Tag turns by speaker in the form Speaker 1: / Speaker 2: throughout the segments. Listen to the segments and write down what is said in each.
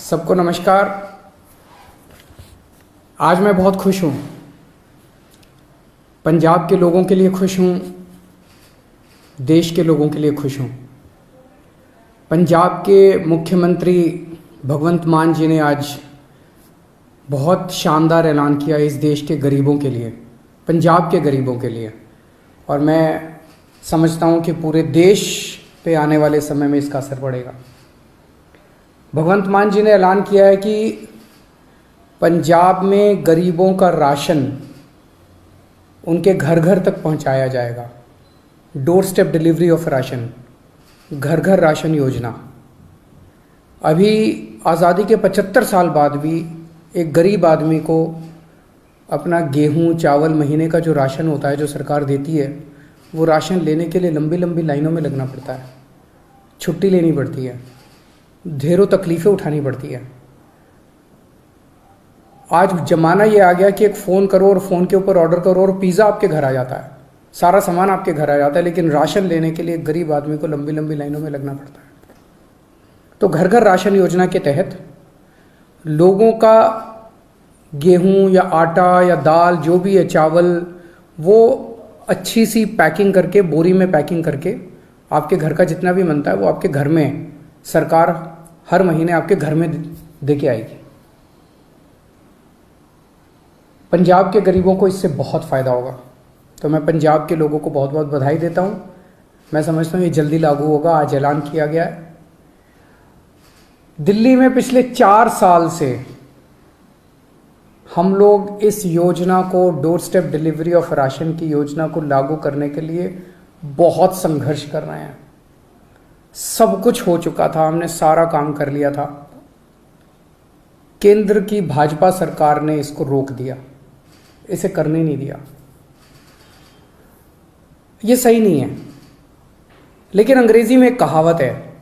Speaker 1: सबको नमस्कार। आज मैं बहुत खुश हूँ। पंजाब के लोगों के लिए खुश हूँ, देश के लोगों के लिए खुश हूँ। पंजाब के मुख्यमंत्री भगवंत मान जी ने आज बहुत शानदार ऐलान किया इस देश के गरीबों के लिए, पंजाब के गरीबों के लिए, और मैं समझता हूँ कि पूरे देश पे आने वाले समय में इसका असर पड़ेगा। भगवंत मान जी ने ऐलान किया है कि पंजाब में गरीबों का राशन उनके घर घर तक पहुंचाया जाएगा। Door step delivery of ration, घर घर राशन योजना। अभी आज़ादी के 75 साल बाद भी एक गरीब आदमी को अपना गेहूं चावल महीने का जो राशन होता है, जो सरकार देती है, वो राशन लेने के लिए लंबी लंबी लाइनों में लगना पड़ता है, छुट्टी लेनी पड़ती है, ढेरों तकलीफ़ें उठानी पड़ती है। आज ज़माना ये आ गया कि एक फ़ोन करो और फ़ोन के ऊपर ऑर्डर करो और पिज़्ज़ा आपके घर आ जाता है, सारा सामान आपके घर आ जाता है, लेकिन राशन लेने के लिए एक गरीब आदमी को लंबी लंबी लाइनों में लगना पड़ता है। तो घर घर राशन योजना के तहत लोगों का गेहूं या आटा या दाल जो भी है, चावल, वो अच्छी सी पैकिंग करके, बोरी में पैकिंग करके आपके घर का जितना भी बनता है वो आपके घर में सरकार हर महीने आपके घर में दे के आएगी। पंजाब के गरीबों को इससे बहुत फ़ायदा होगा। तो मैं पंजाब के लोगों को बहुत बहुत बधाई देता हूँ। मैं समझता हूँ ये जल्दी लागू होगा, आज ऐलान किया गया है। दिल्ली में पिछले 4 साल से हम लोग इस योजना को, door step delivery of ration की योजना को लागू करने के लिए बहुत संघर्ष कर रहे हैं। सब कुछ हो चुका था, हमने सारा काम कर लिया था। केंद्र की भाजपा सरकार ने इसको रोक दिया, इसे करने नहीं दिया। ये सही नहीं है। लेकिन अंग्रेजी में एक कहावत है,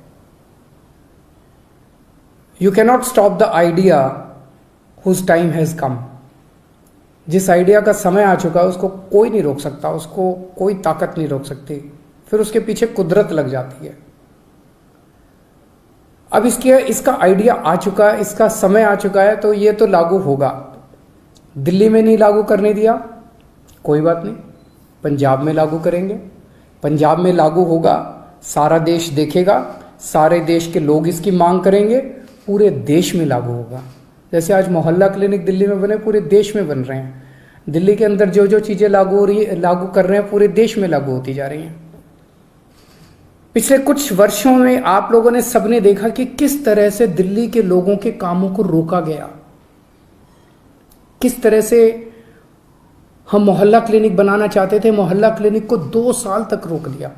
Speaker 1: you cannot stop the idea whose time has come. जिस आइडिया का समय आ चुका है उसको कोई नहीं रोक सकता, उसको कोई ताकत नहीं रोक सकती, फिर उसके पीछे कुदरत लग जाती है। अब इसका आइडिया आ चुका है, इसका समय आ चुका है, तो ये तो लागू होगा। दिल्ली में नहीं लागू करने दिया, कोई बात नहीं, पंजाब में लागू करेंगे। पंजाब में लागू होगा, सारा देश देखेगा, सारे देश के लोग इसकी मांग करेंगे, पूरे देश में लागू होगा। जैसे आज मोहल्ला क्लिनिक दिल्ली में बने, पूरे देश में बन रहे हैं। दिल्ली के अंदर जो जो चीज़ें लागू कर रहे हैं, पूरे देश में लागू होती जा रही हैं। पिछले कुछ वर्षों में आप लोगों ने, सबने देखा कि किस तरह से दिल्ली के लोगों के कामों को रोका गया, किस तरह से हम मोहल्ला क्लिनिक बनाना चाहते थे, मोहल्ला क्लिनिक को 2 साल तक रोक दिया,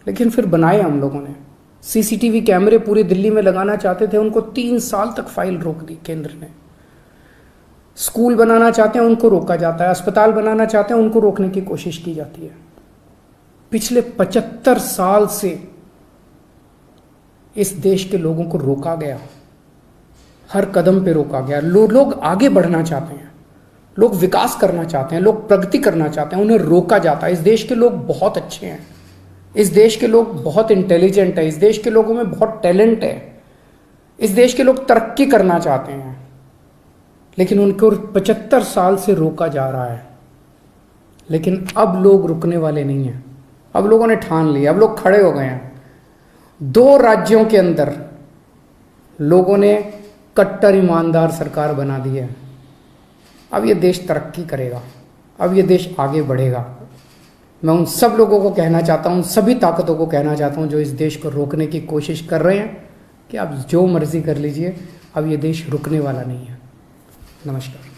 Speaker 1: लेकिन फिर बनाए हम लोगों ने। सीसीटीवी कैमरे पूरी दिल्ली में लगाना चाहते थे, उनको 3 साल तक फाइल रोक दी केंद्र ने। स्कूल बनाना चाहते हैं उनको रोका जाता है, अस्पताल बनाना चाहते हैं उनको रोकने की कोशिश की जाती है। पिछले 75 साल से इस देश के लोगों को रोका गया, हर कदम पे रोका गया। लोग आगे बढ़ना चाहते हैं, लोग विकास करना चाहते हैं, लोग प्रगति करना चाहते हैं, उन्हें रोका जाता है। इस देश के लोग बहुत अच्छे हैं, इस देश के लोग बहुत इंटेलिजेंट है, इस देश के लोगों में बहुत टैलेंट है, इस देश के लोग तरक्की करना चाहते हैं, लेकिन उनको 75 साल से रोका जा रहा है। लेकिन अब लोग रुकने वाले नहीं हैं। अब लोगों ने ठान लिया, अब लोग खड़े हो गए हैं। 2 राज्यों के अंदर लोगों ने कट्टर ईमानदार सरकार बना दी है। अब ये देश तरक्की करेगा, अब ये देश आगे बढ़ेगा। मैं उन सब लोगों को कहना चाहता हूँ, सभी ताकतों को कहना चाहता हूँ जो इस देश को रोकने की कोशिश कर रहे हैं, कि आप जो मर्जी कर लीजिए, अब ये देश रुकने वाला नहीं है। नमस्कार।